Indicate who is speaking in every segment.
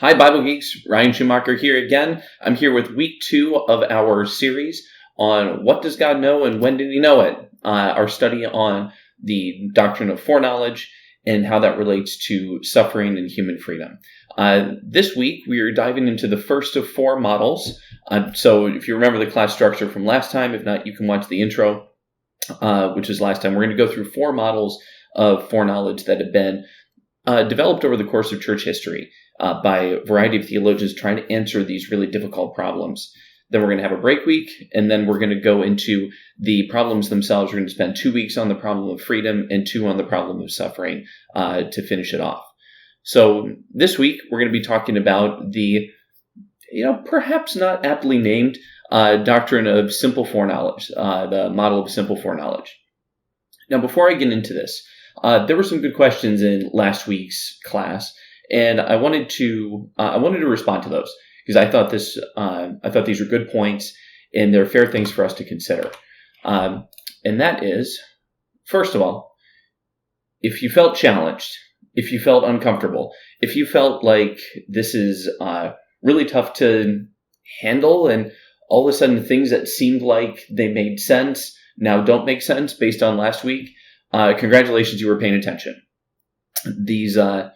Speaker 1: Hi, Bible Geeks. Ryan Schumacher here again. I'm here with week 2 of our series on what does God know and when did he know it? Our study on the doctrine of foreknowledge and how that relates to suffering and human freedom. This week, we are diving into the first of 4 models. So if you remember the class structure from last time, if not, you can watch the intro, which is last time. We're going to go through 4 models of foreknowledge that have been developed over the course of church history by a variety of theologians trying to answer these really difficult problems. Then we're going to have a break week, and then we're going to go into the problems themselves. We're going to spend 2 weeks on the problem of freedom and 2 on the problem of suffering to finish it off. So this week, we're going to be talking about the, perhaps not aptly named doctrine of simple foreknowledge, the model of simple foreknowledge. Now, before I get into this, there were some good questions in last week's class, and I wanted to respond to those because I thought these were good points and they're fair things for us to consider. And that is, first of all, if you felt challenged, if you felt uncomfortable, if you felt like this is really tough to handle, and all of a sudden things that seemed like they made sense now don't make sense based on last week, congratulations, you were paying attention. These are,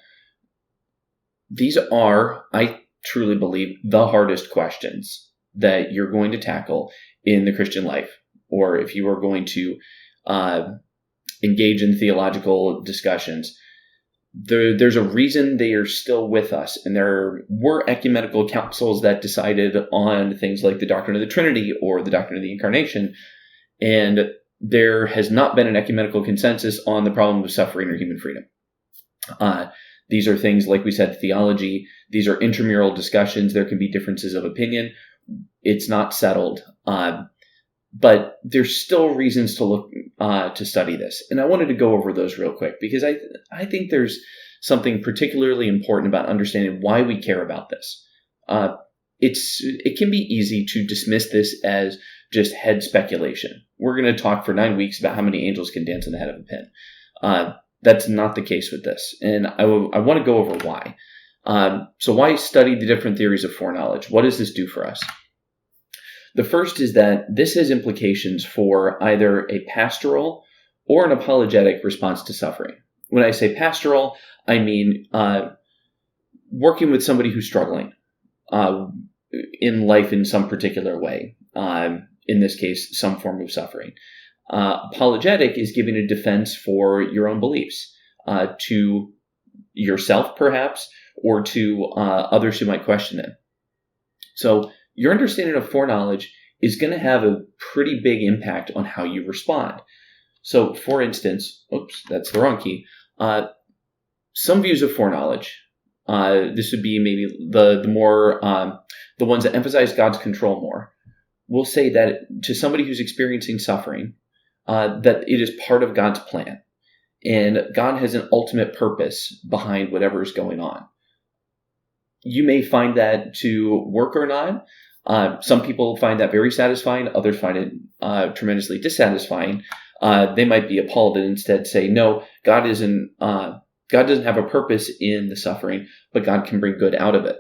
Speaker 1: I truly believe, the hardest questions that you're going to tackle in the Christian life, or if you are going to engage in theological discussions. There's a reason they are still with us, and there were ecumenical councils that decided on things like the doctrine of the Trinity or the doctrine of the Incarnation, and there has not been an ecumenical consensus on the problem of suffering or human freedom. These are things, like we said, theology. These are intramural discussions. There can be differences of opinion. It's not settled. But there's still reasons to look to study this. And I wanted to go over those real quick because I think there's something particularly important about understanding why we care about this. It can be easy to dismiss this as just head speculation. We're going to talk for 9 weeks about how many angels can dance on the head of a pin. That's not the case with this. And I want to go over why. So why study the different theories of foreknowledge? What does this do for us? The first is that this has implications for either a pastoral or an apologetic response to suffering. When I say pastoral, I mean working with somebody who's struggling in life in some particular way. In this case, some form of suffering. Apologetic is giving a defense for your own beliefs to yourself, perhaps, or to others who might question them. So your understanding of foreknowledge is going to have a pretty big impact on how you respond. So, for instance, that's the wrong key. Some views of foreknowledge, this would be maybe the ones that emphasize God's control more, will say that to somebody who's experiencing suffering, that it is part of God's plan, and God has an ultimate purpose behind whatever is going on. You may find that to work or not. Some people find that very satisfying. Others find it tremendously dissatisfying. They might be appalled and instead say, no, God doesn't have a purpose in the suffering, but God can bring good out of it.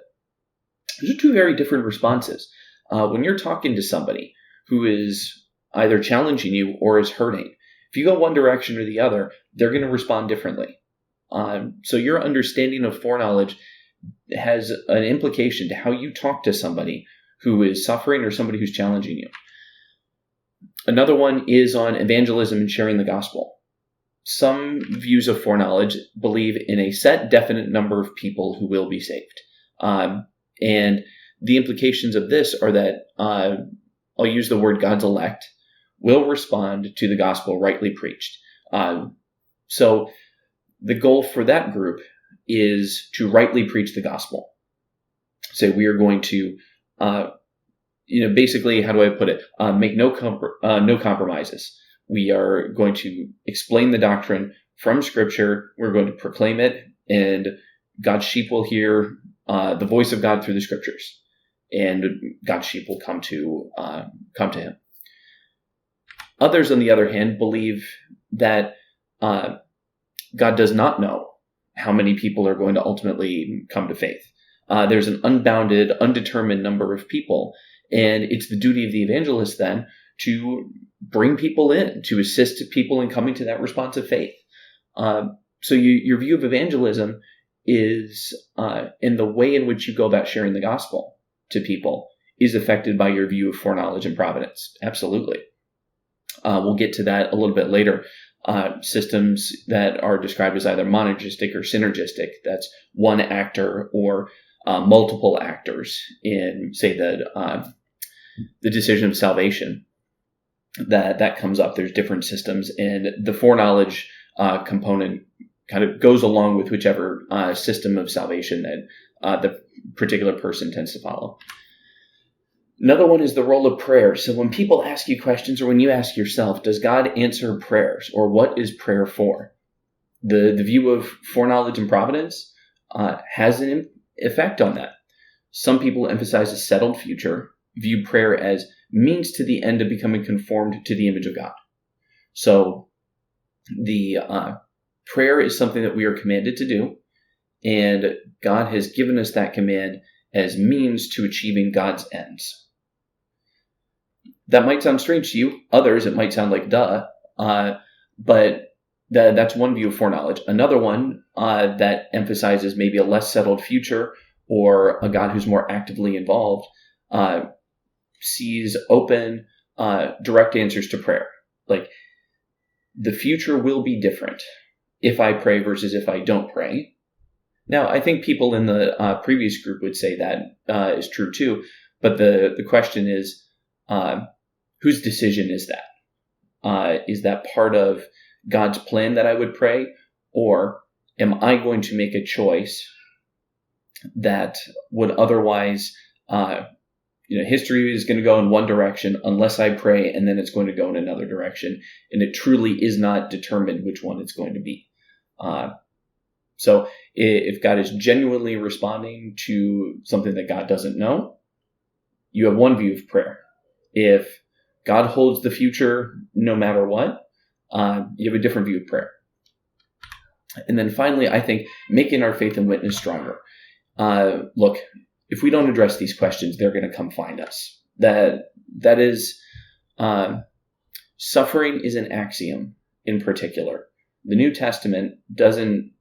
Speaker 1: Those are 2 very different responses. When you're talking to somebody who is either challenging you or is hurting, if you go one direction or the other, they're going to respond differently. So your understanding of foreknowledge has an implication to how you talk to somebody who is suffering or somebody who's challenging you. Another one is on evangelism and sharing the gospel. Some views of foreknowledge believe in a set definite number of people who will be saved. And the implications of this are that, I'll use the word God's elect, will respond to the gospel rightly preached. So the goal for that group is to rightly preach the gospel. So we are going to, basically, how do I put it? Make no compromises. We are going to explain the doctrine from Scripture. We're going to proclaim it, and God's sheep will hear the voice of God through the Scriptures, and God's sheep will come to Him. Others, on the other hand, believe that God does not know how many people are going to ultimately come to faith. There's an unbounded, undetermined number of people. And it's the duty of the evangelist then to bring people in, to assist people in coming to that responsive faith. So your view of evangelism is, in the way in which you go about sharing the gospel to people, is affected by your view of foreknowledge and providence. Absolutely. We'll get to that a little bit later. Systems that are described as either monergistic or synergistic, that's one actor or multiple actors in, say, the decision of salvation, that comes up. There's different systems, and the foreknowledge component kind of goes along with whichever system of salvation that the particular person tends to follow. Another one is the role of prayer. So when people ask you questions, or when you ask yourself, does God answer prayers, or what is prayer for? The view of foreknowledge and providence has an effect on that. Some people emphasize a settled future, view prayer as means to the end of becoming conformed to the image of God. So the prayer is something that we are commanded to do, and God has given us that command as means to achieving God's ends. That might sound strange to you. Others, it might sound like duh, but that's one view of foreknowledge. Another one that emphasizes maybe a less settled future, or a God who's more actively involved, sees open, direct answers to prayer. Like, the future will be different if I pray versus if I don't pray. Now, I think people in the previous group would say that is true too, but the question is, whose decision is that? Is that part of God's plan that I would pray, or am I going to make a choice that would otherwise, history is going to go in one direction unless I pray, and then it's going to go in another direction, and it truly is not determined which one it's going to be. So if God is genuinely responding to something that God doesn't know, you have one view of prayer. If God holds the future no matter what, you have a different view of prayer. And then finally, I think making our faith and witness stronger. Look, if we don't address these questions, they're going to come find us. That is, suffering is an axiom in particular. The New Testament doesn't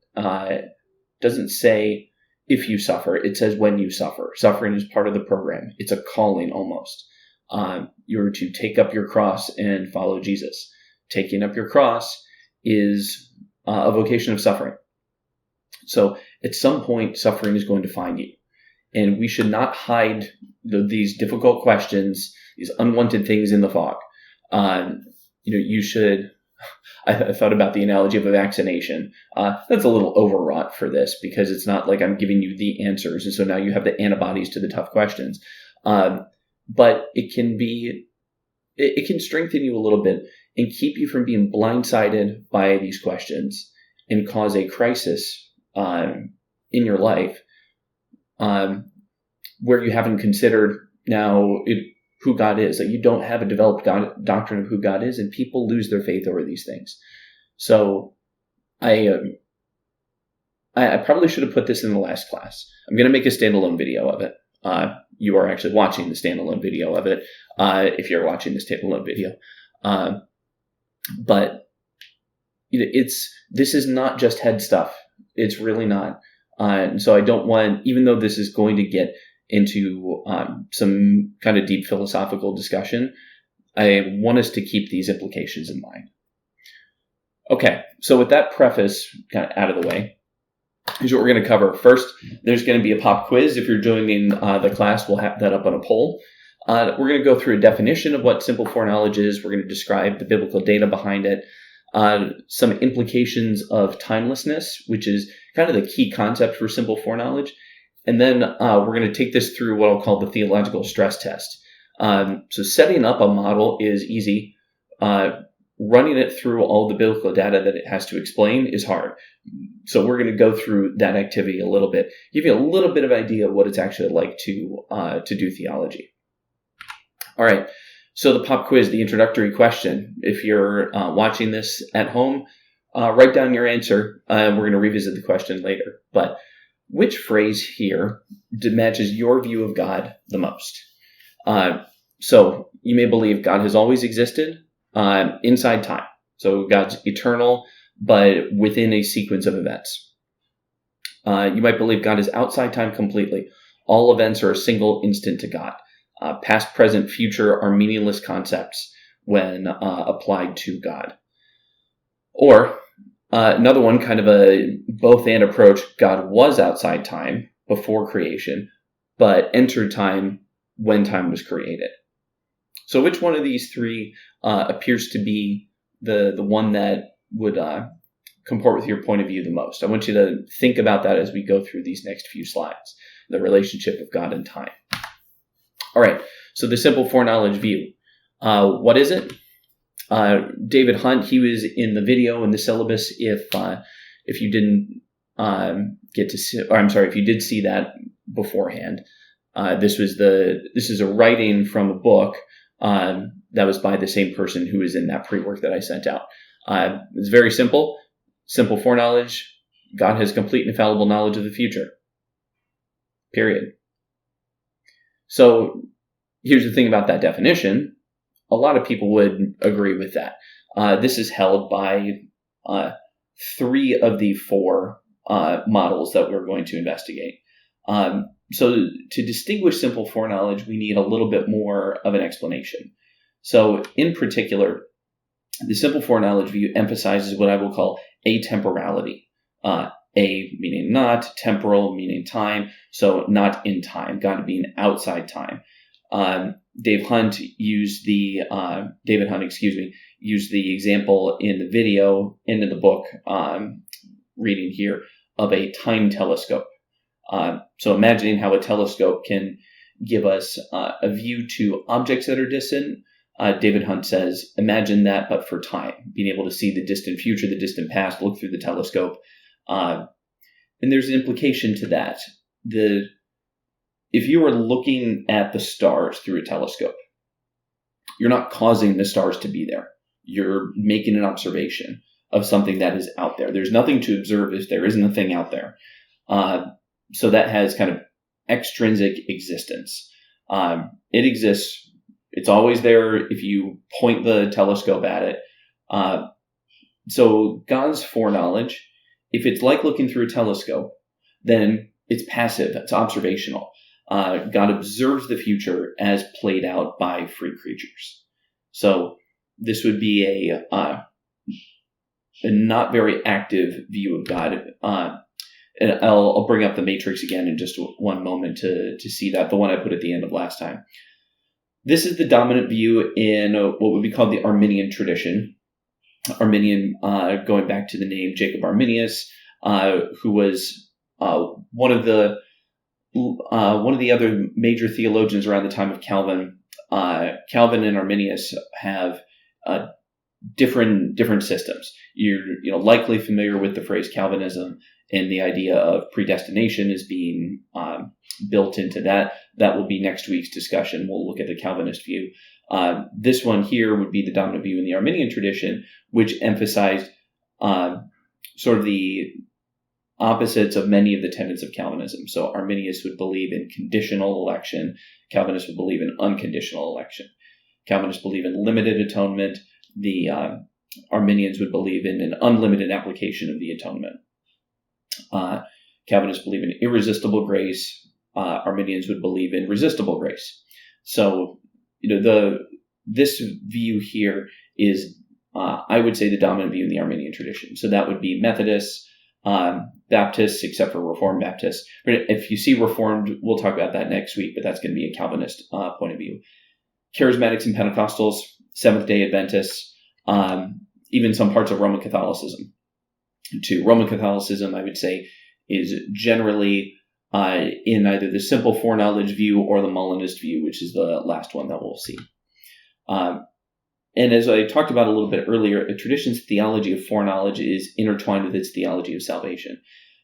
Speaker 1: say if you suffer. It says when you suffer. Suffering is part of the program. It's a calling almost. You're to take up your cross and follow Jesus. Taking up your cross is a vocation of suffering. So at some point, suffering is going to find you. And we should not hide these difficult questions, these unwanted things in the fog. You should... I thought about the analogy of a vaccination. That's a little overwrought for this, because it's not like I'm giving you the answers, and so now you have the antibodies to the tough questions. But it can strengthen you a little bit and keep you from being blindsided by these questions and cause a crisis in your life where you haven't considered who God is, that you don't have a developed doctrine of who God is, and people lose their faith over these things. So I probably should have put this in the last class. I'm going to make a standalone video of it. You are actually watching the standalone video of it, if you're watching this standalone video. But this is not just head stuff. It's really not. And so I don't want, even though this is going to get into some kind of deep philosophical discussion, I want us to keep these implications in mind. Okay, so with that preface kind of out of the way, here's what we're going to cover. First, there's going to be a pop quiz. If you're joining the class, we'll have that up on a poll. We're going to go through a definition of what simple foreknowledge is. We're going to describe the biblical data behind it. Some implications of timelessness, which is kind of the key concept for simple foreknowledge. And then we're going to take this through what I'll call the theological stress test. So setting up a model is easy. Running it through all the biblical data that it has to explain is hard. So we're going to go through that activity a little bit, give you a little bit of idea of what it's actually like to do theology. All right. So the pop quiz, the introductory question. If you're watching this at home, write down your answer. We're going to revisit the question later. But which phrase here matches your view of God the most? So you may believe God has always existed inside time. So God's eternal, but within a sequence of events. You might believe God is outside time completely. All events are a single instant to God. Past, present, future are meaningless concepts when applied to God. Or another one, kind of a both and approach, God was outside time before creation, but entered time when time was created. So which one of these three appears to be the one that would comport with your point of view the most? I want you to think about that as we go through these next few slides, the relationship of God and time. All right, so the simple foreknowledge view. What is it? David Hunt, he was in the video in the syllabus. If you didn't get to see, or I'm sorry, if you did see that beforehand, this is a writing from a book that was by the same person who was in that pre-work that I sent out. It's very simple. Simple foreknowledge. God has complete and infallible knowledge of the future. Period. So here's the thing about that definition. A lot of people would agree with that. This is held by 3 of the 4 models that we're going to investigate. So to distinguish simple foreknowledge, we need a little bit more of an explanation. So in particular, the simple foreknowledge view emphasizes what I will call atemporality. A meaning not, temporal meaning time, so not in time, God being outside time. David Hunt used the example in the video and in the book reading here of a time telescope. So imagining how a telescope can give us a view to objects that are distant. David Hunt says, imagine that, but for time, being able to see the distant future, the distant past, look through the telescope. And there's an implication to that. If you are looking at the stars through a telescope, you're not causing the stars to be there. You're making an observation of something that is out there. There's nothing to observe if there isn't a thing out there. So that has kind of extrinsic existence. It exists. It's always there if you point the telescope at it. So God's foreknowledge, if it's like looking through a telescope, then it's passive. It's observational. God observes the future as played out by free creatures. So this would be a not very active view of God. And I'll bring up the matrix again in just one moment to see that, the one I put at the end of last time. This is the dominant view in what would be called the Arminian tradition. Arminian, going back to the name Jacob Arminius, who was one of the other major theologians around the time of Calvin. Calvin and Arminius have different systems. You're likely familiar with the phrase Calvinism, and the idea of predestination is being built into that. That will be next week's discussion. We'll look at the Calvinist view. This one here would be the dominant view in the Arminian tradition, which emphasized sort of the opposites of many of the tenets of Calvinism. So Arminius would believe in conditional election. Calvinists would believe in unconditional election. Calvinists believe in limited atonement. The Arminians would believe in an unlimited application of the atonement. Calvinists believe in irresistible grace. Arminians would believe in resistible grace. So, this view here is, I would say, the dominant view in the Arminian tradition. So that would be Methodists, Baptists, except for Reformed Baptists. But if you see Reformed, we'll talk about that next week, but that's going to be a Calvinist point of view. Charismatics and Pentecostals, Seventh-day Adventists, even some parts of Roman Catholicism. To Roman Catholicism, I would say, is generally in either the simple foreknowledge view or the Molinist view, which is the last one that we'll see. And as I talked about a little bit earlier, a tradition's theology of foreknowledge is intertwined with its theology of salvation.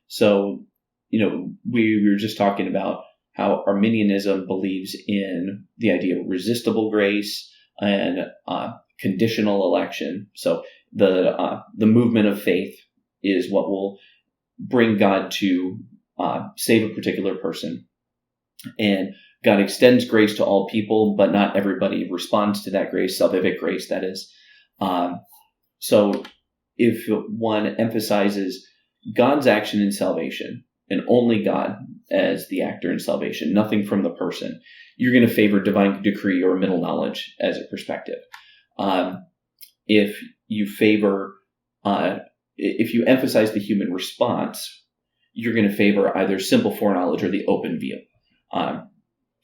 Speaker 1: So, we were just talking about how Arminianism believes in the idea of resistible grace and conditional election. So the movement of faith is what will bring God to save a particular person. And God extends grace to all people, but not everybody responds to that grace, salvific grace, that is. So if one emphasizes God's action in salvation, and only God as the actor in salvation, nothing from the person, you're going to favor divine decree or middle knowledge as a perspective. If you emphasize the human response, you're going to favor either simple foreknowledge or the open view.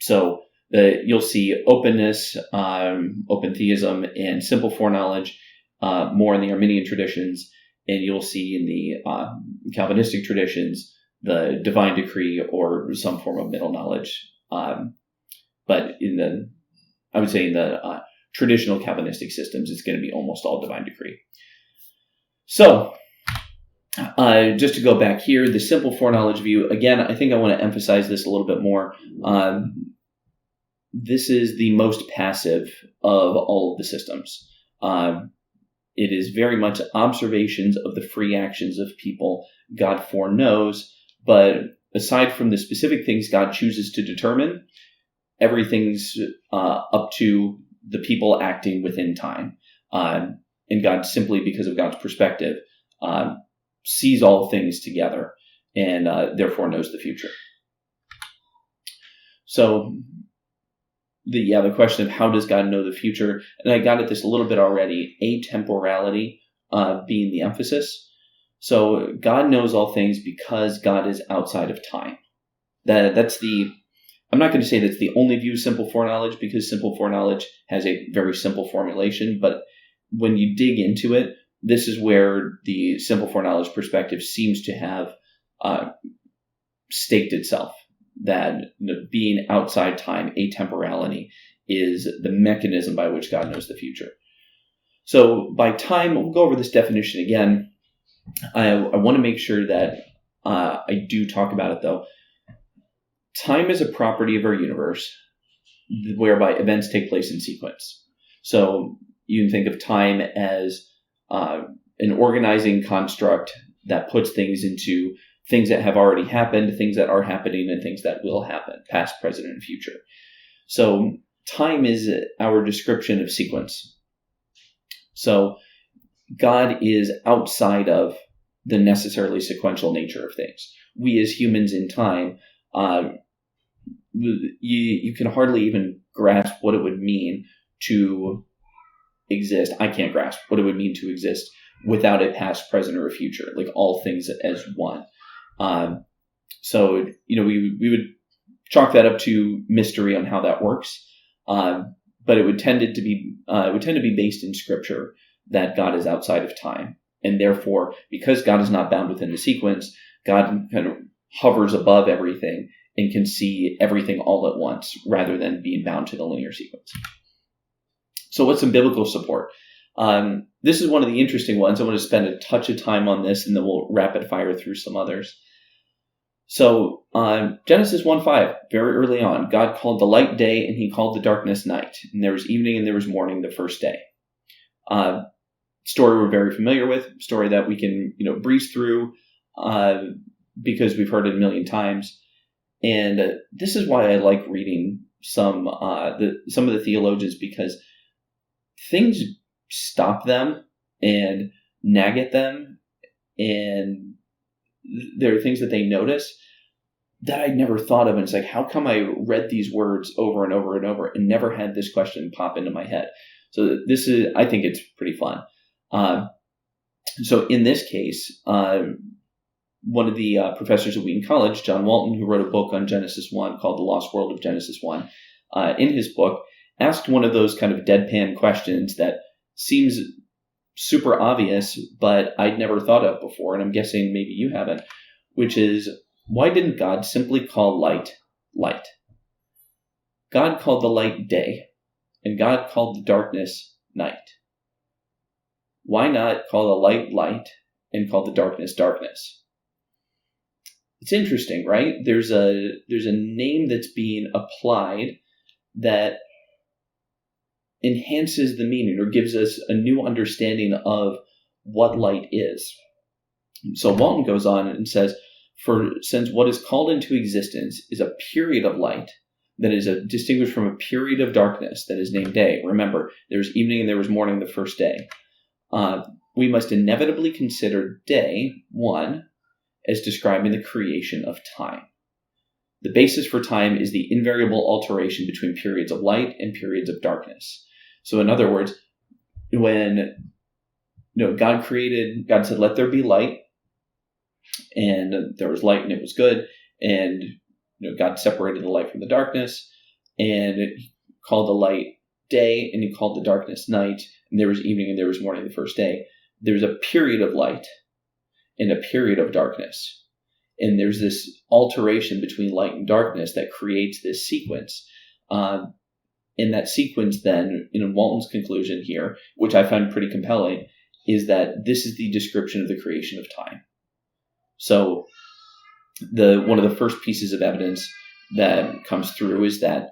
Speaker 1: So you'll see openness, open theism, and simple foreknowledge more in the Arminian traditions, and you'll see in the Calvinistic traditions the divine decree or some form of middle knowledge. But in the traditional Calvinistic systems, it's going to be almost all divine decree. So, just to go back here, the simple foreknowledge view, again, I think I want to emphasize this a little bit more. This is the most passive of all of the systems. It is very much observations of the free actions of people God foreknows, but aside from the specific things God chooses to determine, everything's up to the people acting within time. And God, simply because of God's perspective, sees all things together and therefore knows the future. So the question of how does God know the future, and I got at this a little bit already, atemporality being the emphasis. So God knows all things because God is outside of time. I'm not going to say that's the only view of simple foreknowledge, because simple foreknowledge has a very simple formulation, but when you dig into it, this is where the simple foreknowledge perspective seems to have staked itself, that being outside time, atemporality, is the mechanism by which God knows the future. So by time, we'll go over this definition again. I want to make sure that I do talk about it, though. Time is a property of our universe whereby events take place in sequence. So you can think of time as an organizing construct that puts things into things that have already happened, things that are happening, and things that will happen, past, present, and future. So time is our description of sequence. So God is outside of the necessarily sequential nature of things. We as humans in time, you can hardly even grasp what it would mean to exist. I can't grasp what it would mean to exist without a past, present, or a future, like all things as one. So, we would chalk that up to mystery on how that works. But it would tend to be based in Scripture that God is outside of time. And therefore, because God is not bound within the sequence, God kind of hovers above everything and can see everything all at once rather than being bound to the linear sequence. So what's some biblical support? This is one of the interesting ones. I want to spend a touch of time on this, and then we'll rapid fire through some others. So Genesis 1:5, very early on, God called the light day and he called the darkness night. And there was evening and there was morning the first day. Story we're very familiar with, story that we can breeze through because we've heard it a million times. And this is why I like reading some of the theologians, because things stop them and nag at them, and there are things that they notice that I'd never thought of. And it's like, how come I read these words over and over and over and never had this question pop into my head? So I think it's pretty fun. So in this case, one of the professors at Wheaton College, John Walton, who wrote a book on Genesis 1 called The Lost World of Genesis 1, in his book, asked one of those kind of deadpan questions that seems super obvious, but I'd never thought of before, and I'm guessing maybe you haven't, which is, why didn't God simply call light, light? God called the light day, and God called the darkness night. Why not call the light, light, and call the darkness, darkness? It's interesting, right? There's a name that's being applied that enhances the meaning or gives us a new understanding of what light is. So Walton goes on and says, For since what is called into existence is a period of light that is distinguished from a period of darkness that is named day. Remember, there was evening and there was morning the first day. We must inevitably consider day, 1, as describing the creation of time. The basis for time is the invariable alteration between periods of light and periods of darkness. So in other words, when God said, let there be light, and there was light and it was good, and God separated the light from the darkness, and he called the light day, and he called the darkness night, and there was evening and there was morning the first day. There's a period of light and a period of darkness. And there's this alteration between light and darkness that creates this sequence. And that sequence then, in Walton's conclusion here, which I find pretty compelling, is that this is the description of the creation of time. So one of the first pieces of evidence that comes through is that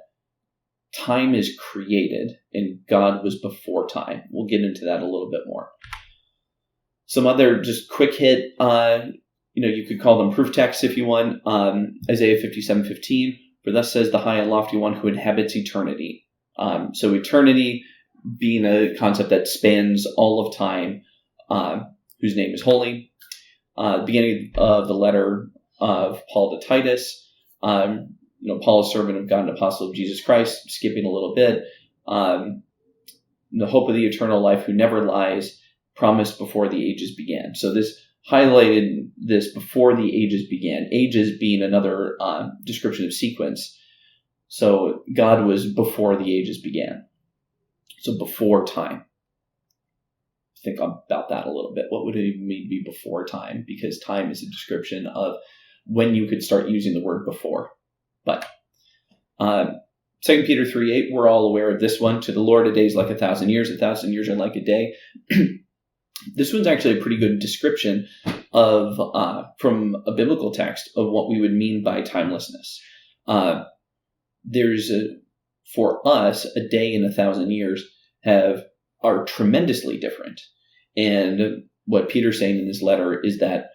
Speaker 1: time is created and God was before time. We'll get into that a little bit more. Some other just quick hit, you could call them proof texts if you want. Isaiah 57:15, for thus says the high and lofty one who inhabits eternity. So eternity being a concept that spans all of time, whose name is holy. Beginning of the letter of Paul to Titus, Paul is servant of God and apostle of Jesus Christ, skipping a little bit. The hope of the eternal life who never lies, promised before the ages began. So this highlighted this before the ages began, ages being another description of sequence. So God was before the ages began. So before time. Think about that a little bit. What would it even mean be before time? Because time is a description of when you could start using the word before. But 2 Peter 3:8, we're all aware of this one. To the Lord, a day is like 1,000 years. 1,000 years are like a day. This one's actually a pretty good description of from a biblical text of what we would mean by timelessness. For us, a day and 1,000 years are tremendously different. And what Peter's saying in this letter is that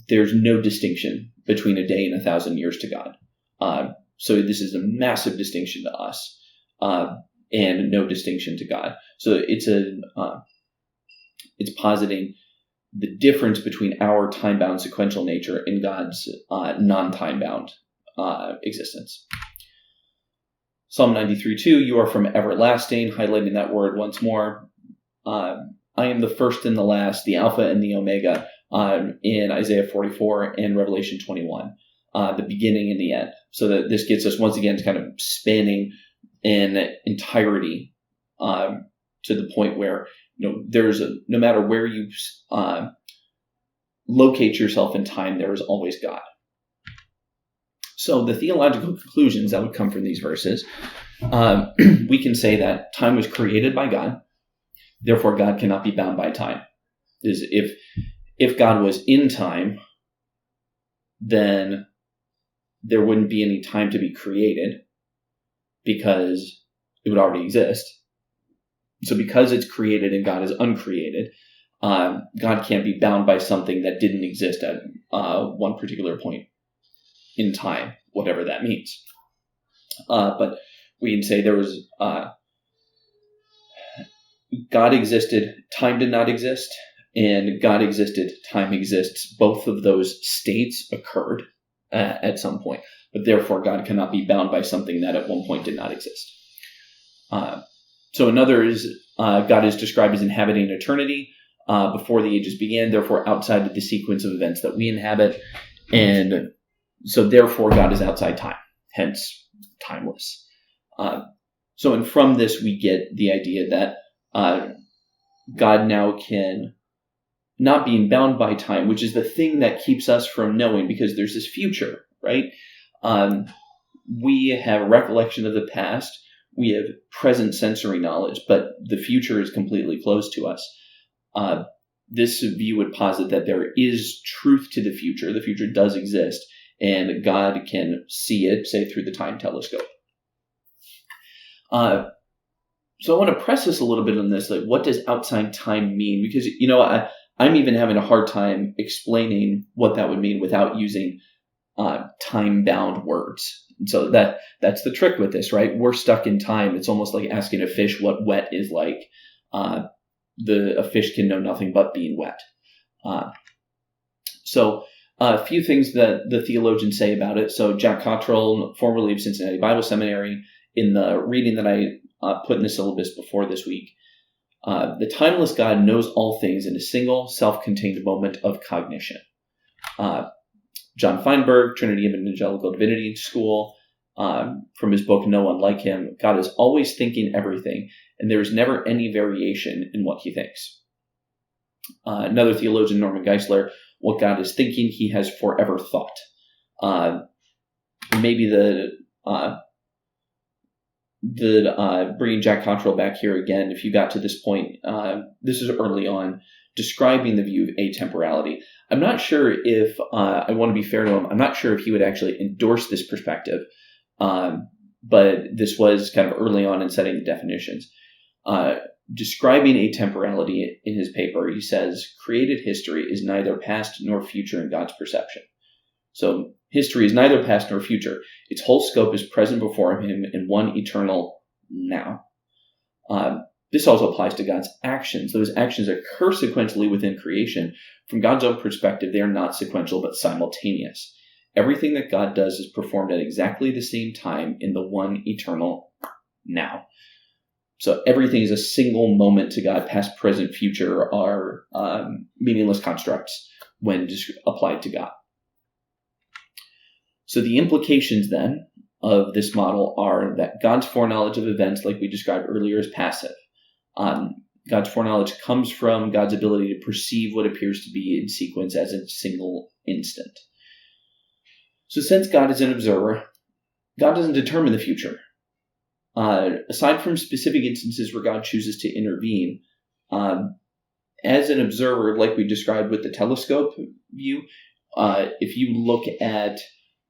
Speaker 1: there's no distinction between a day and 1,000 years to God. So this is a massive distinction to us, and no distinction to God. So it's positing the difference between our time-bound sequential nature and God's non-time-bound existence. Psalm 93:2, you are from everlasting, highlighting that word once more. I am the first and the last, the Alpha and the Omega, in Isaiah 44 and Revelation 21, the beginning and the end. So that this gets us once again to kind of spanning in entirety to the point where there's no matter where you locate yourself in time, there is always God. So the theological conclusions that would come from these verses, we can say that time was created by God, therefore God cannot be bound by time. If God was in time, then there wouldn't be any time to be created because it would already exist. So because it's created and God is uncreated, God can't be bound by something that didn't exist at one particular point in time, whatever that means. But we can say there was God existed, time did not exist, and God existed, time exists. Both of those states occurred at some point, but therefore God cannot be bound by something that at one point did not exist. So another is God is described as inhabiting eternity before the ages began, therefore outside of the sequence of events that we inhabit, and so therefore God is outside time, hence timeless. And from this we get the idea that God now can, not being bound by time, which is the thing that keeps us from knowing, because there's this future, right? We have recollection of the past, we have present sensory knowledge, but the future is completely closed to us. This view would posit that there is truth to the future does exist, and God can see it, say, through the time telescope. So I want to press this a little bit on this, like, what does outside time mean? Because, I'm even having a hard time explaining what that would mean without using time-bound words. And so that's the trick with this, right? We're stuck in time. It's almost like asking a fish what wet is like. A fish can know nothing but being wet. So a few things that the theologians say about it. So Jack Cottrell, formerly of Cincinnati Bible Seminary, in the reading that I put in the syllabus before this week, the timeless God knows all things in a single self-contained moment of cognition. John Feinberg, Trinity Evangelical Divinity School, from his book No One Like Him, God is always thinking everything, and there is never any variation in what he thinks. Another theologian, Norman Geisler, what God is thinking, he has forever thought. Maybe bringing Jack Cottrell back here again, if you got to this point, this is early on, describing the view of atemporality. I'm not sure if, I want to be fair to him, I'm not sure if he would actually endorse this perspective, but this was kind of early on in setting the definitions. Describing atemporality in his paper, he says, created history is neither past nor future in God's perception. So history is neither past nor future. Its whole scope is present before him in one eternal now. This also applies to God's actions. Those actions occur sequentially within creation. From God's own perspective, they are not sequential but simultaneous. Everything that God does is performed at exactly the same time in the one eternal now. So everything is a single moment to God. Past, present, future are meaningless constructs when just applied to God. So the implications then of this model are that God's foreknowledge of events, like we described earlier, is passive. God's foreknowledge comes from God's ability to perceive what appears to be in sequence as a single instant. So since God is an observer, God doesn't determine the future. Aside from specific instances where God chooses to intervene, as an observer, like we described with the telescope view, if you look at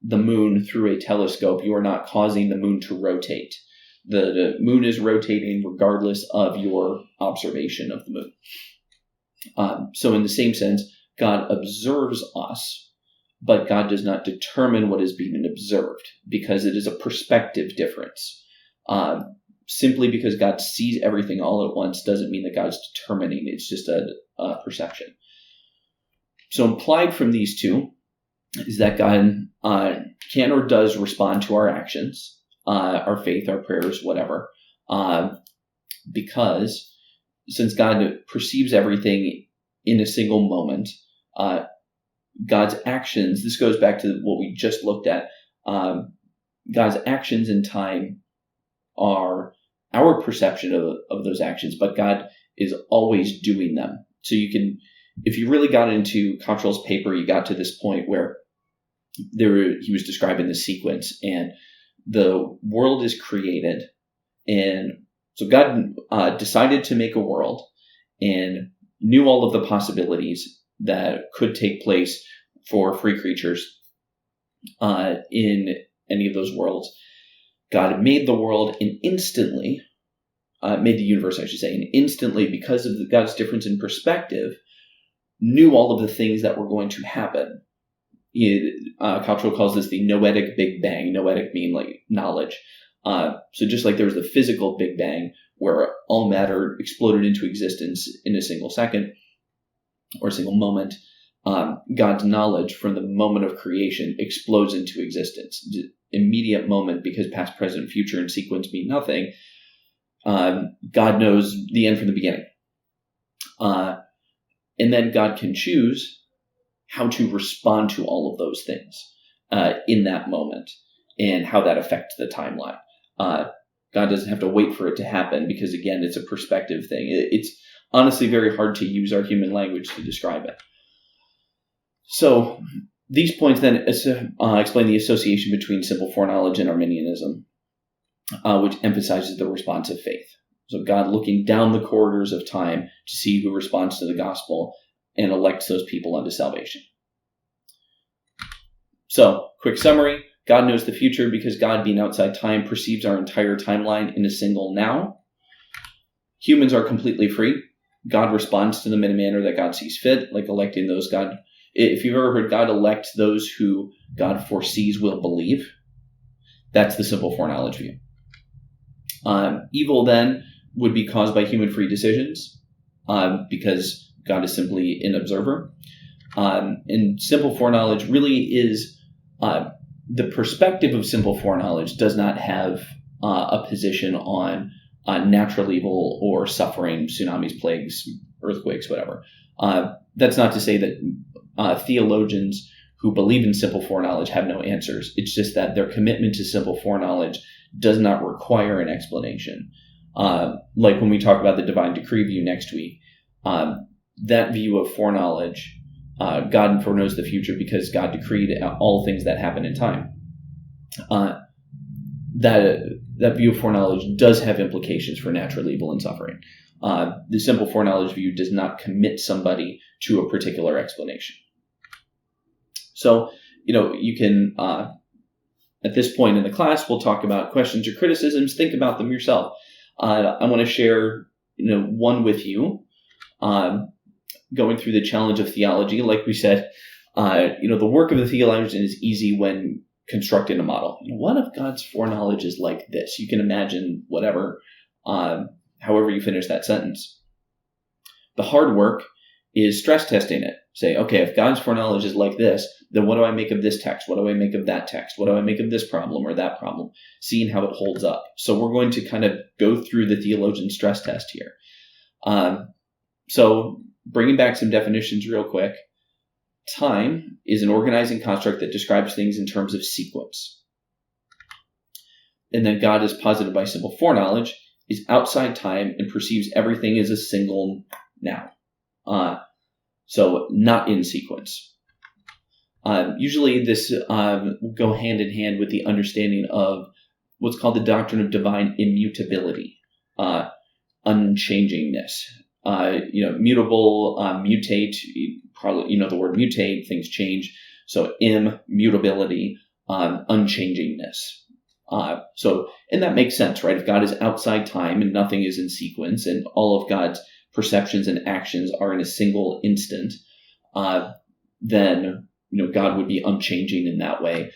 Speaker 1: the moon through a telescope, you are not causing the moon to rotate. The moon is rotating regardless of your observation of the moon. So in the same sense, God observes us, but God does not determine what is being observed because it is a perspective difference. Simply because God sees everything all at once doesn't mean that God's determining. It's just a perception. So implied from these two is that God can or does respond to our actions, our faith, our prayers, whatever, because since God perceives everything in a single moment, God's actions, this goes back to what we just looked at, God's actions in time are our perception of those actions, but God is always doing them. So you can, if you really got into Cottrell's paper, you got to this point where he was describing the sequence, and the world is created, and so God decided to make a world and knew all of the possibilities that could take place for free creatures in any of those worlds. God made the world and instantly, made the universe, I should say, and instantly, because of God's difference in perspective, knew all of the things that were going to happen. Cottrell calls this the noetic Big Bang. Noetic mean like knowledge. So just like there was the physical Big Bang where all matter exploded into existence in a single second or a single moment, God's knowledge from the moment of creation explodes into existence. Immediate moment, because past, present, future, and sequence mean nothing. God knows the end from the beginning. And then God can choose how to respond to all of those things in that moment and how that affects the timeline. God doesn't have to wait for it to happen because, again, it's a perspective thing. It's honestly very hard to use our human language to describe it. So these points then explain the association between simple foreknowledge and Arminianism, which emphasizes the response of faith. So God looking down the corridors of time to see who responds to the gospel and elects those people unto salvation. So, quick summary. God knows the future because God, being outside time, perceives our entire timeline in a single now. Humans are completely free God responds to them in a manner that God sees fit, like electing those God. If you've ever heard God elect those who God foresees will believe, that's the simple foreknowledge view. Evil then would be caused by human free decisions, because God is simply an observer. And simple foreknowledge really is the perspective of simple foreknowledge does not have a position on natural evil or suffering, tsunamis, plagues, earthquakes, whatever. That's not to say that theologians who believe in simple foreknowledge have no answers. It's just that their commitment to simple foreknowledge does not require an explanation. Like when we talk about the divine decree view next week, that view of foreknowledge, God foreknows the future because God decreed all things that happen in time. That view of foreknowledge does have implications for natural evil and suffering. The simple foreknowledge view does not commit somebody to a particular explanation. So, you can, at this point in the class, we'll talk about questions or criticisms. Think about them yourself. I want to share, one with you, going through the challenge of theology. Like we said, the work of the theologian is easy when constructing a model. What if God's foreknowledge is like this? You can imagine whatever, however you finish that sentence. The hard work is stress testing it. Say, okay, if God's foreknowledge is like this, then what do I make of this text? What do I make of that text? What do I make of this problem or that problem? Seeing how it holds up. So we're going to kind of go through the theologian stress test here. So bringing back some definitions real quick. Time is an organizing construct that describes things in terms of sequence. And then God is posited by simple foreknowledge, is outside time and perceives everything as a single now. So not in sequence. Usually this will go hand in hand with the understanding of what's called the doctrine of divine immutability, unchangingness. Mutable, mutate, probably, the word mutate, things change. So immutability, unchangingness. And that makes sense, right? If God is outside time and nothing is in sequence and all of God's perceptions and actions are in a single instant, then, God would be unchanging in that way.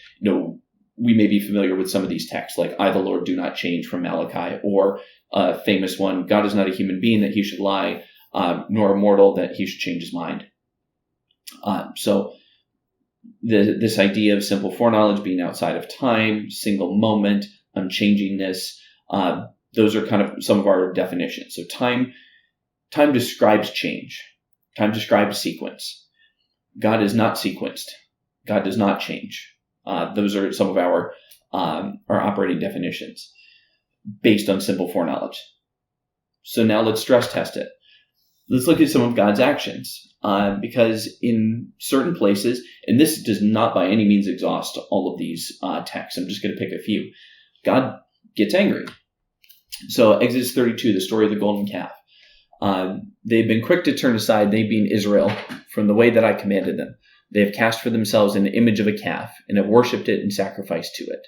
Speaker 1: We may be familiar with some of these texts, like I, the Lord, do not change from Malachi, or a famous one, God is not a human being that he should lie, nor a mortal that he should change his mind. So this idea of simple foreknowledge being outside of time, single moment, unchangingness, those are kind of some of our definitions. So time describes change. Time describes sequence. God is not sequenced. God does not change. Those are some of our operating definitions based on simple foreknowledge. So now let's stress test it. Let's look at some of God's actions, because in certain places, and this does not by any means exhaust all of these texts, I'm just going to pick a few. God gets angry. So Exodus 32, the story of the golden calf. They've been quick to turn aside, they being Israel, from the way that I commanded them. They have cast for themselves an image of a calf, and have worshipped it and sacrificed to it.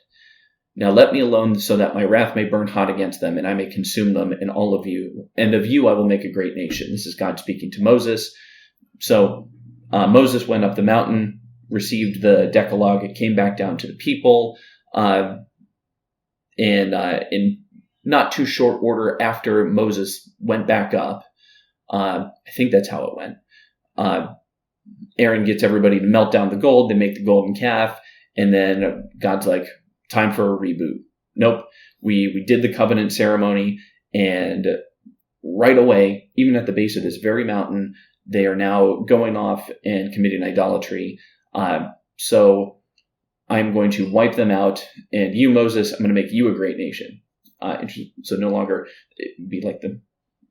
Speaker 1: Now let me alone, so that my wrath may burn hot against them, and I may consume them and all of you. And of you I will make a great nation. This is God speaking to Moses. So Moses went up the mountain, received the Decalogue. It came back down to the people. And in not too short order after Moses went back up, I think that's how it went. Aaron gets everybody to melt down the gold. They make the golden calf. And then God's like, time for a reboot. Nope. We did the covenant ceremony, and right away, even at the base of this very mountain, they are now going off and committing idolatry. So I'm going to wipe them out, and you, Moses, I'm going to make you a great nation. So no longer be like the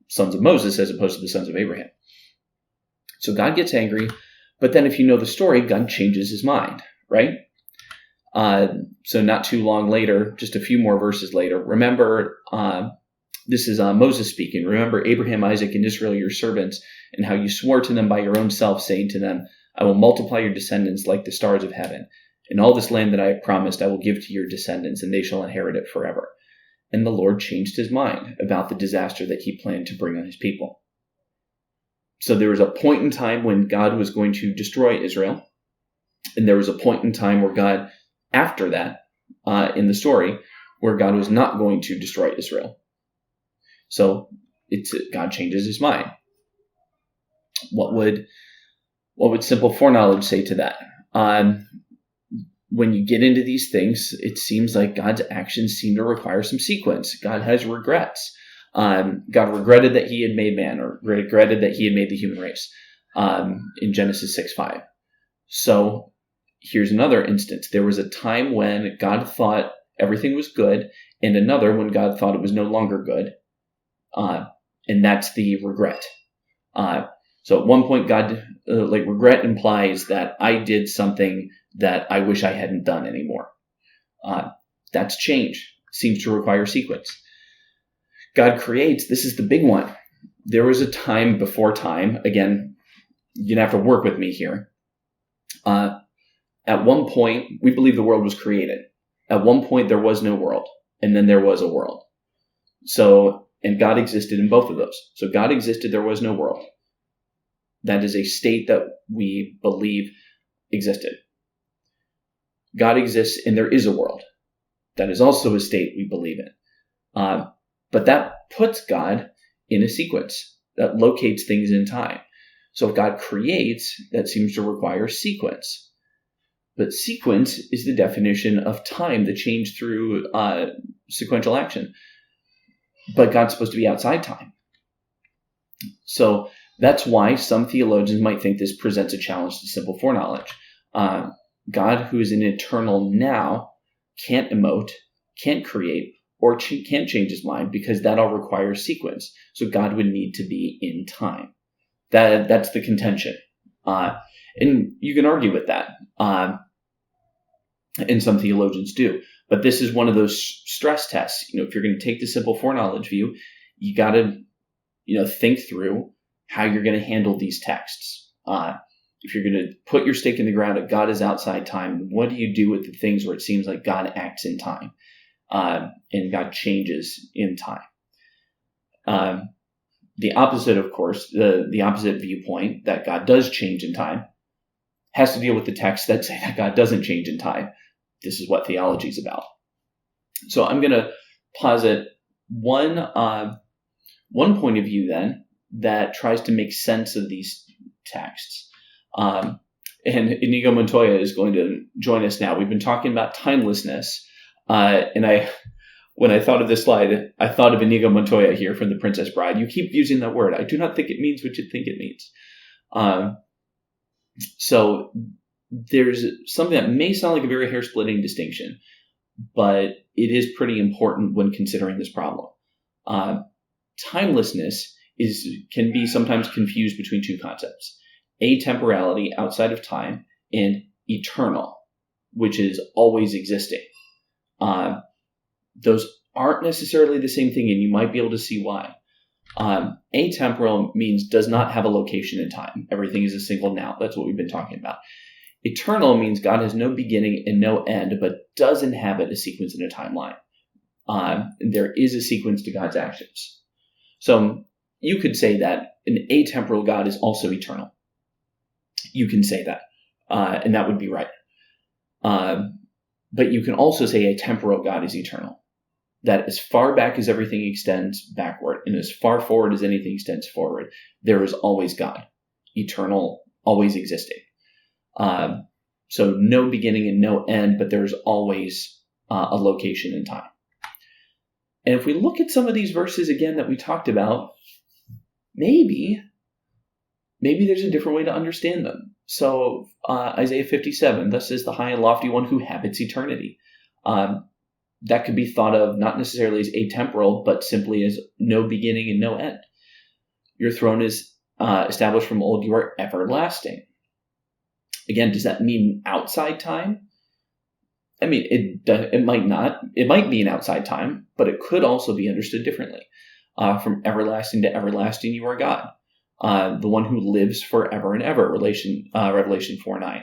Speaker 1: sons of Moses as opposed to the sons of Abraham. So God gets angry, but then if you know the story, God changes his mind, right? So not too long later, just a few more verses later, remember, this is Moses speaking. Remember Abraham, Isaac, and Israel, your servants, and how you swore to them by your own self, saying to them, I will multiply your descendants like the stars of heaven. And all this land that I have promised I will give to your descendants, and they shall inherit it forever. And the Lord changed his mind about the disaster that he planned to bring on his people. So there was a point in time when God was going to destroy Israel. And there was a point in time where God, after that, in the story, where God was not going to destroy Israel. So God changes his mind. What would simple foreknowledge say to that? When you get into these things, it seems like God's actions seem to require some sequence. God has regrets. God regretted that he had made man, or regretted that he had made the human race, in Genesis 6:5. So here's another instance. There was a time when God thought everything was good, and another when God thought it was no longer good. And that's the regret. So at one point, God, regret implies that I did something that I wish I hadn't done anymore. That's change. Seems to require sequence. God creates. This is the big one. There was a time before time. Again, you're going to have to work with me here. At one point, we believe the world was created. At one point, there was no world, and then there was a world. So, and God existed in both of those. So God existed, there was no world. That is a state that we believe existed. God exists, and there is a world. That is also a state we believe in. But that puts God in a sequence that locates things in time. So if God creates, that seems to require sequence. But sequence is the definition of time, the change through sequential action. But God's supposed to be outside time. So that's why some theologians might think this presents a challenge to simple foreknowledge. God, who is an eternal now, can't emote, can't create, or can't change his mind because that all requires sequence. So God would need to be in time. That's the contention. And you can argue with that. And some theologians do. But this is one of those stress tests. If you're going to take the simple foreknowledge view, you got to, think through how you're going to handle these texts. If you're going to put your stake in the ground that God is outside time, what do you do with the things where it seems like God acts in time and God changes in time? The opposite, of course, the opposite viewpoint that God does change in time has to deal with the texts that say that God doesn't change in time. This is what theology is about. So I'm going to posit one point of view then that tries to make sense of these texts. And Inigo Montoya is going to join us now. We've been talking about timelessness. And when I thought of this slide, I thought of Inigo Montoya here from The Princess Bride. You keep using that word. I do not think it means what you think it means. So there's something that may sound like a very hair-splitting distinction, but it is pretty important when considering this problem. Timelessness can be sometimes confused between two concepts: atemporality, outside of time, and eternal, which is always existing. Those aren't necessarily the same thing, and you might be able to see why. Atemporal means does not have a location in time. Everything is a single now. That's what we've been talking about. Eternal means God has no beginning and no end, but does inhabit a sequence in a timeline. There is a sequence to God's actions. So you could say that an atemporal God is also eternal. You can say that, and that would be right. But you can also say a temporal God is eternal. That as far back as everything extends backward, and as far forward as anything extends forward, there is always God, eternal, always existing. So no beginning and no end, but there's always a location in time. And if we look at some of these verses again that we talked about, maybe there's a different way to understand them. So Isaiah 57, thus is the high and lofty one who habits eternity. That could be thought of not necessarily as atemporal, but simply as no beginning and no end. Your throne is established from old, you are everlasting. Again, does that mean outside time? I mean, it might not. It might be an outside time, but it could also be understood differently. From everlasting to everlasting, you are God. The one who lives forever and ever, Revelation 4:9.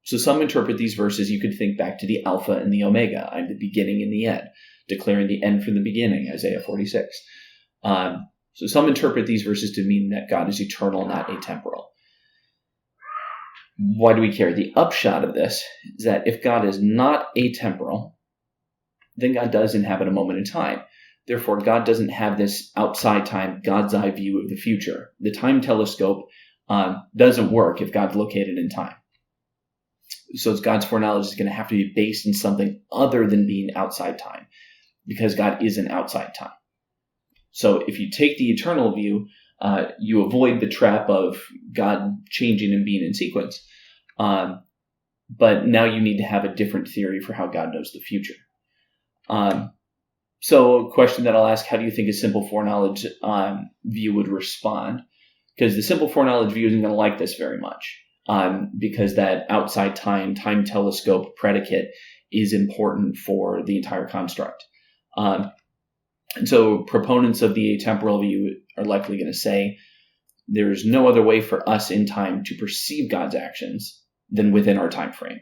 Speaker 1: So some interpret these verses, you could think back to the Alpha and the Omega. I'm the beginning and the end, declaring the end from the beginning, Isaiah 46. So some interpret these verses to mean that God is eternal, not atemporal. Why do we care? The upshot of this is that if God is not atemporal, then God does inhabit a moment in time. Therefore, God doesn't have this outside time, God's eye view of the future. The time telescope doesn't work if God's located in time. So God's foreknowledge is going to have to be based in something other than being outside time, because God isn't outside time. So if you take the eternal view, you avoid the trap of God changing and being in sequence. But now you need to have a different theory for how God knows the future. So a question that I'll ask, how do you think a simple foreknowledge view would respond? Because the simple foreknowledge view isn't going to like this very much, because that outside time telescope predicate is important for the entire construct. And so proponents of the atemporal view are likely going to say there's no other way for us in time to perceive God's actions than within our time frame.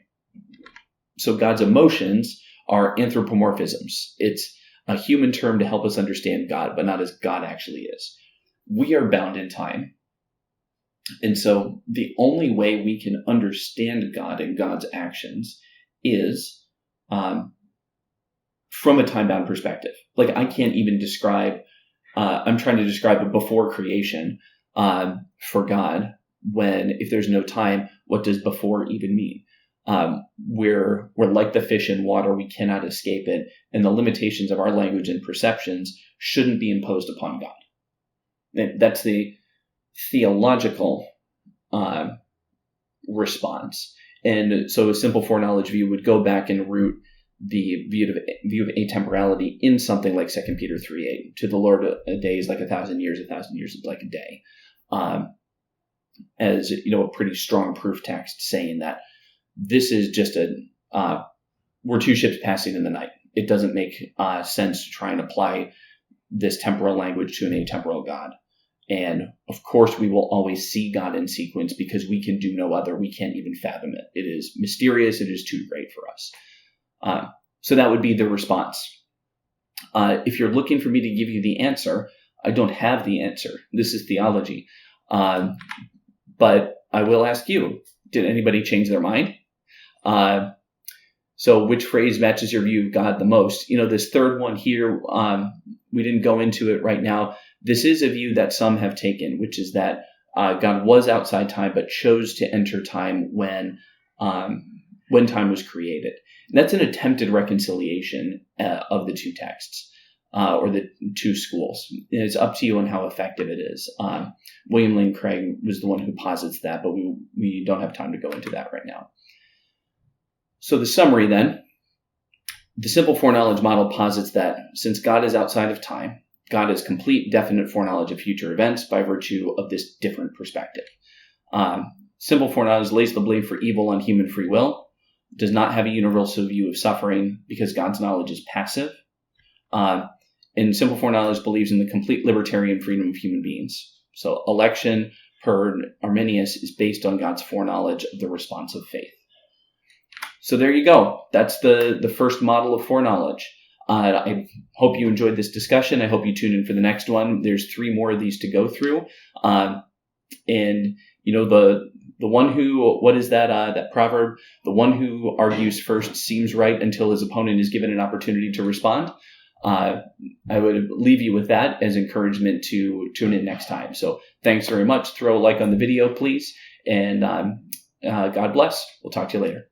Speaker 1: So God's emotions are anthropomorphisms. It's a human term to help us understand God, but not as God actually is. We are bound in time. And so the only way we can understand God and God's actions is from a time-bound perspective. Like I can't even describe, I'm trying to describe a before creation for God, when if there's no time, what does before even mean? We're like the fish in water, we cannot escape it, and the limitations of our language and perceptions shouldn't be imposed upon God. That's the theological response. And so a simple foreknowledge view would go back and root the view of atemporality in something like 2 Peter 3:8. To the Lord, a day is like 1,000 years, 1,000 years is like a day. As a pretty strong proof text saying that this is just we're two ships passing in the night. It doesn't make sense to try and apply this temporal language to an atemporal God. And of course, we will always see God in sequence because we can do no other. We can't even fathom it. It is mysterious. It is too great for us. So that would be the response. If you're looking for me to give you the answer, I don't have the answer. This is theology. But I will ask you, did anybody change their mind? So which phrase matches your view of God the most? This third one here, we didn't go into it right now. This is a view that some have taken, which is that God was outside time, but chose to enter time when time was created. And that's an attempted reconciliation of the two texts, or the two schools. And it's up to you on how effective it is. William Lane Craig was the one who posits that, but we don't have time to go into that right now. So the summary then, the simple foreknowledge model posits that since God is outside of time, God has complete, definite foreknowledge of future events by virtue of this different perspective. Simple foreknowledge lays the blame for evil on human free will, does not have a universal view of suffering because God's knowledge is passive. And simple foreknowledge believes in the complete libertarian freedom of human beings. So election, per Arminius, is based on God's foreknowledge of the response of faith. So there you go. That's the first model of foreknowledge. I hope you enjoyed this discussion. I hope you tune in for the next one. There's 3 more of these to go through. And the one who, what is that proverb? The one who argues first seems right until his opponent is given an opportunity to respond. I would leave you with that as encouragement to tune in next time. So thanks very much. Throw a like on the video, please. And God bless. We'll talk to you later.